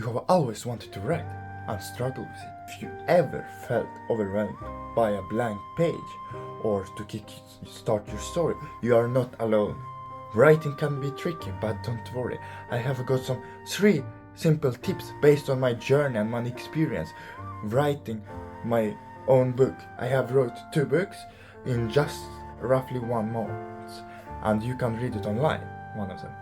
You have always wanted to write and struggle with it. If you ever felt overwhelmed by a blank page or to start your story, you are not alone. Writing can be tricky, but don't worry. I have got some 3 simple tips based on my journey and my experience writing my own book. I have wrote 2 books in just roughly 1 month, and you can read it online, one of them.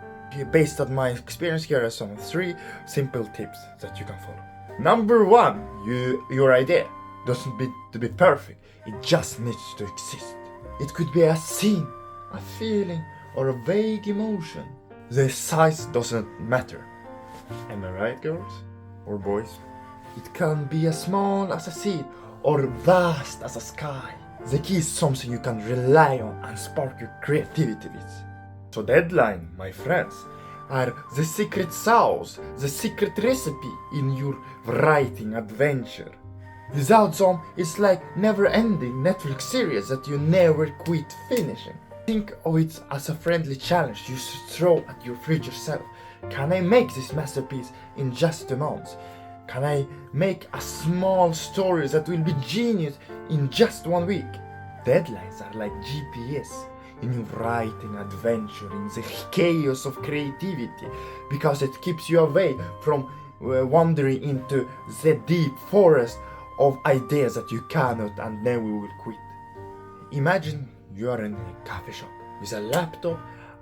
Based on my experience, here are some 3 simple tips that you can follow. Number 1, your idea doesn't need to be perfect, it just needs to exist. It could be a scene, a feeling, or a vague emotion. The size doesn't matter. Am I right, girls? Or boys? It can be as small as a seed or vast as a sky. The key is something you can rely on and spark your creativity with. So deadline, my friends, are the secret sauce, the secret recipe in your writing adventure. Without them, it's like never-ending Netflix series that you never quit finishing. Think of it as a friendly challenge you should throw at your future self. Can I make this masterpiece in just a month? Can I make a small story that will be genius in just 1 week? Deadlines are like GPS in your writing adventure, in the chaos of creativity, because it keeps you away from wandering into the deep forest of ideas that you cannot and never will quit. Imagine you are in a coffee shop with a laptop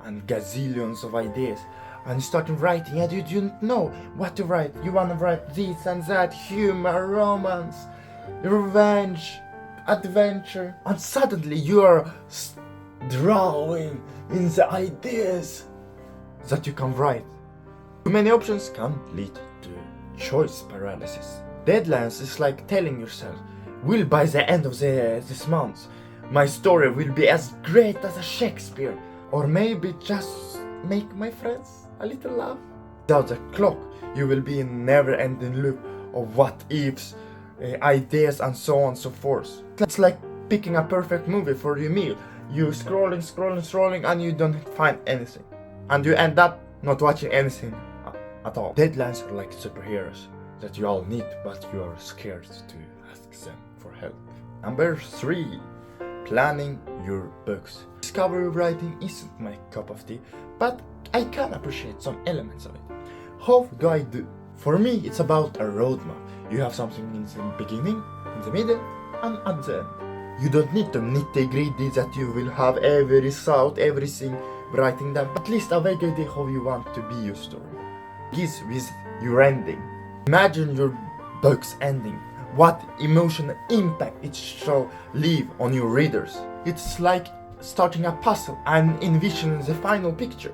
and gazillions of ideas, and you start writing and you don't know what to write. You want to write this and that, humor, romance, revenge, adventure, and suddenly you are drawing in the ideas that you can write. Too many options can lead to choice paralysis. Deadlines is like telling yourself, will by the end of this month, my story will be as great as a Shakespeare, or maybe just make my friends a little laugh. Without the clock, you will be in a never-ending loop of what ifs, ideas, and so on and so forth. It's like picking a perfect movie for your meal. You scrolling, and you don't find anything, and you end up not watching anything at all. Deadlines are like superheroes that you all need, but you are scared to ask them for help. Number 3, planning your books. Discovery writing isn't my cup of tea, but I can appreciate some elements of it. How do I do? For me, it's about a roadmap. You have something in the beginning, in the middle, and at the end. You don't need to nitty-gritty that you will have every thought, everything writing down. At least a vague idea how you want to be your story. Begins with your ending. Imagine your book's ending. What emotional impact it shall leave on your readers. It's like starting a puzzle and envisioning the final picture.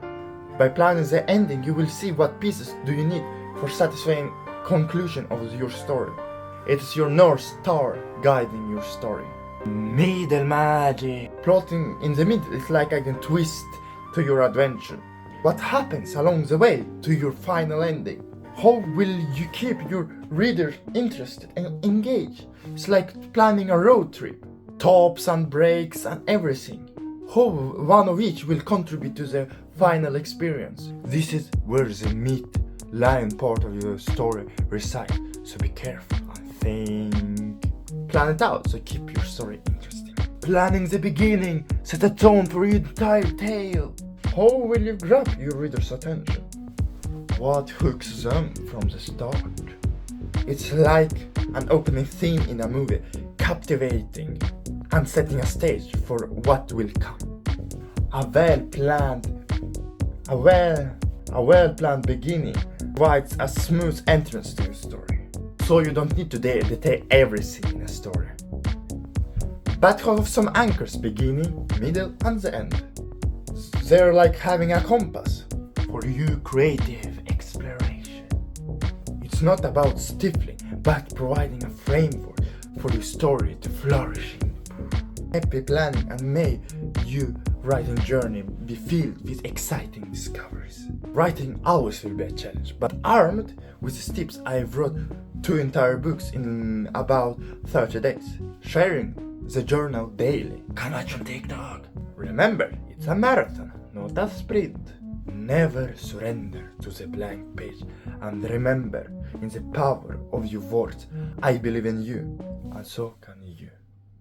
By planning the ending, you will see what pieces do you need for satisfying conclusion of your story. It is your North Star guiding your story. Middle magic. Plotting in the middle is like a twist to your adventure. What happens along the way to your final ending? How will you keep your readers interested and engaged? It's like planning a road trip. Stops and breaks and everything. How one of each will contribute to the final experience. This is where the meat lion part of your story resides. So be careful and think. Plan it out, so keep your story interesting. Planning the beginning, set a tone for your entire tale. How will you grab your reader's attention? What hooks them from the start? It's like an opening scene in a movie, captivating and setting a stage for what will come. A well-planned beginning provides a smooth entrance to your story. So you don't need to detail everything in a story, but have some anchors beginning, middle, and the end. They're like having a compass for your creative exploration. It's not about stifling, but providing a framework for your story to flourish in. Happy planning, and may your writing journey be filled with exciting discoveries. Writing always will be a challenge, but armed with the tips, I wrote 2 entire books in about 30 days, sharing the journal daily. Can watch on TikTok. Remember, it's a marathon, not a sprint. Never surrender to the blank page, and remember, in the power of your words. I believe in you, and so can you.